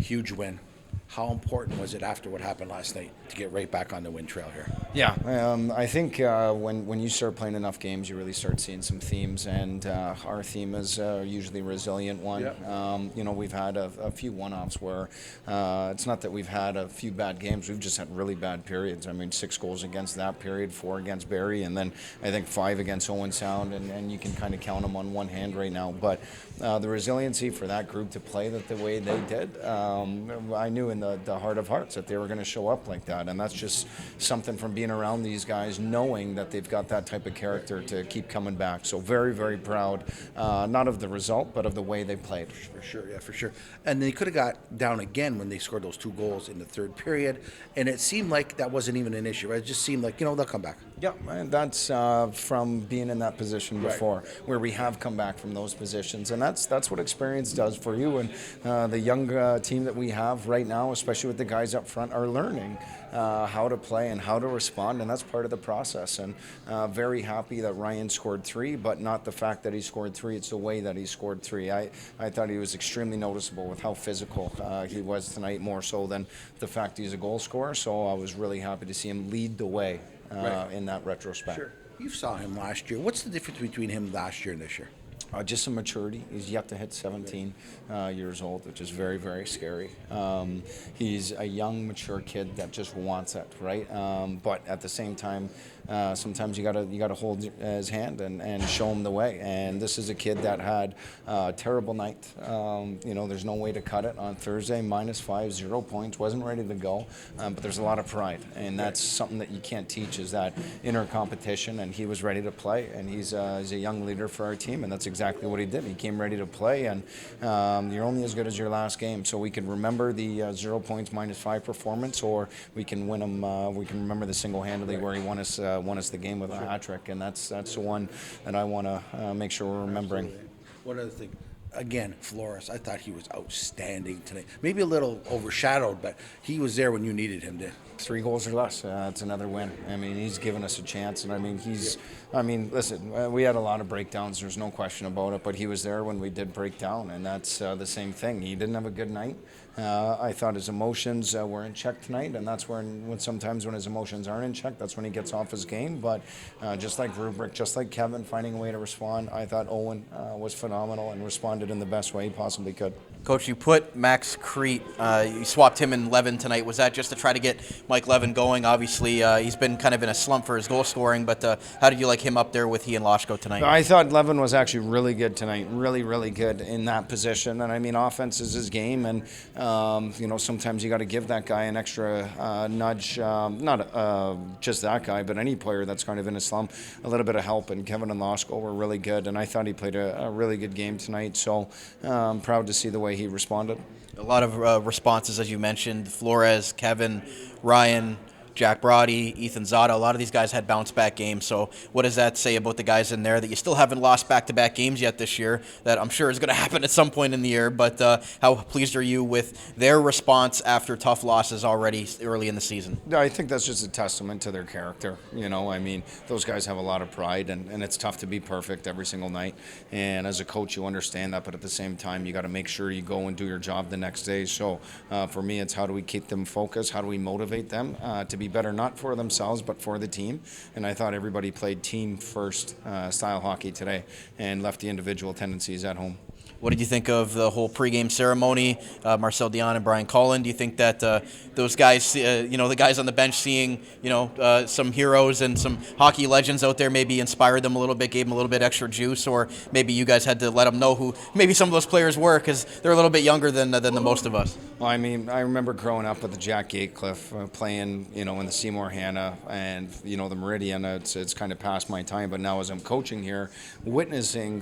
Huge win. How important was it after what happened last night to get right back on the win trail here? Yeah, I think when you start playing enough games, you really start seeing some themes, and our theme is usually a resilient one. Yep. We've had a few one-offs where it's not that we've had a few bad games, we've just had really bad periods. I mean, 6 goals against that period, 4 against Barrie, and then I think 5 against Owen Sound, and you can kind of count them on one hand right now. But the resiliency for that group to play that the way they did, I knew in the heart of hearts that they were going to show up like that, and that's just something from being around these guys, knowing that they've got that type of character to keep coming back. So very, very proud, not of the result, but of the way they played. For sure, yeah, for sure. And they could have got down again when they scored those 2 goals in the third period, and it seemed like that wasn't even an issue. Right? It just seemed like, they'll come back. Yeah, and that's from being in that position before, where we have come back from those positions, and that's what experience does for you. And the young team that we have right now, especially with the guys up front, are learning how to play and how to respond, and that's part of the process. And very happy that Ryan scored 3, but not the fact that he scored 3, it's the way that he scored 3. I thought he was extremely noticeable with how physical he was tonight, more so than the fact he's a goal scorer. So I was really happy to see him lead the way in that retrospect. Sure. You saw him last year. What's the difference between him last year and this year? Just some maturity. He's yet to hit 17 years old, which is very, very scary. He's a young, mature kid that just wants it, right? But at the same time, sometimes you gotta hold his hand and show him the way. And this is a kid that had a terrible night. There's no way to cut it on Thursday. -5, 0 points, wasn't ready to go. But there's a lot of pride, and that's something that you can't teach, is that inner competition. And he was ready to play, and he's a young leader for our team, and that's exactly what he did. He came ready to play, and you're only as good as your last game. So we can remember the 0 points -5 performance, or we can win them. We can remember the single-handedly where he won us the game with a hat trick, and that's the one that I want to make sure we're remembering. Absolutely. One other thing. Again, Flores, I thought he was outstanding tonight. Maybe a little overshadowed, but he was there when you needed him to. 3 goals or less, it's another win. I mean, he's given us a chance, and listen, we had a lot of breakdowns, there's no question about it, but he was there when we did break down, and that's the same thing. He didn't have a good night. I thought his emotions were in check tonight, and that's when sometimes when his emotions aren't in check, that's when he gets off his game. But just like Rubric, just like Kevin, finding a way to respond, I thought Owen was phenomenal and responded in the best way he possibly could. Coach, you put Max Crete, you swapped him and Levin tonight. Was that just to try to get Mike Levin going? Obviously, he's been kind of in a slump for his goal scoring, but how did you like him up there with he and Loshko tonight? I thought Levin was actually really good tonight, really, really good in that position. And I mean, offense is his game, and sometimes you got to give that guy an extra nudge, not just that guy, but any player that's kind of in a slump, a little bit of help. And Kevin and Loshko were really good, and I thought he played a really good game tonight. So I'm proud to see the way he responded. A lot of responses, as you mentioned. Flores, Kevin, Ryan, Jack Brody, Ethan Zada, a lot of these guys had bounce-back games. So what does that say about the guys in there that you still haven't lost back-to-back games yet this year, that I'm sure is going to happen at some point in the year, but how pleased are you with their response after tough losses already early in the season? I think that's just a testament to their character. I mean, those guys have a lot of pride, and it's tough to be perfect every single night. And as a coach, you understand that, but at the same time, you got to make sure you go and do your job the next day. So for me, it's how do we keep them focused? How do we motivate them to be better, not for themselves, but for the team? And I thought everybody played team-first style hockey today and left the individual tendencies at home. What did you think of the whole pregame ceremony? Marcel Dion and Brian Cullen. Do you think that those guys, the guys on the bench, seeing some heroes and some hockey legends out there, maybe inspired them a little bit, gave them a little bit extra juice, or maybe you guys had to let them know who maybe some of those players were, because they're a little bit younger than the most of us? Well, I mean, I remember growing up with the Jack Gatecliff playing, in the Seymour Hannah and the Meridian. It's kind of past my time, but now as I'm coaching here, witnessing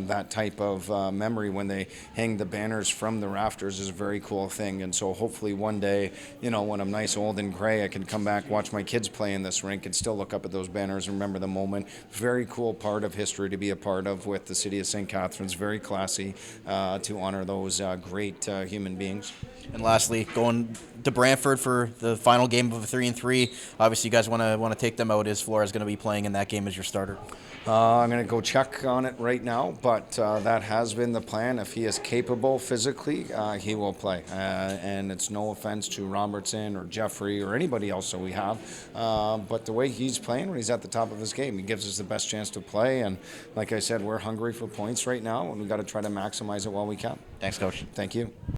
that type of memory when they hang the banners from the rafters is a very cool thing. And so hopefully one day, when I'm nice, old, and gray, I can come back, watch my kids play in this rink, and still look up at those banners and remember the moment. Very cool part of history to be a part of with the city of St. Catharines. Very classy to honor those great human beings. And lastly, going to Brantford for the final game of a 3-3. Obviously, you guys want to take them out. Is Flores going to be playing in that game as your starter? I'm going to go check on it right now, but that has been the plan. If he is capable physically, he will play. And it's no offense to Robertson or Jeffrey or anybody else that we have, but the way he's playing when he's at the top of his game, he gives us the best chance to play. And like I said, we're hungry for points right now, and we've got to try to maximize it while we can. Thanks, Coach. Thank you.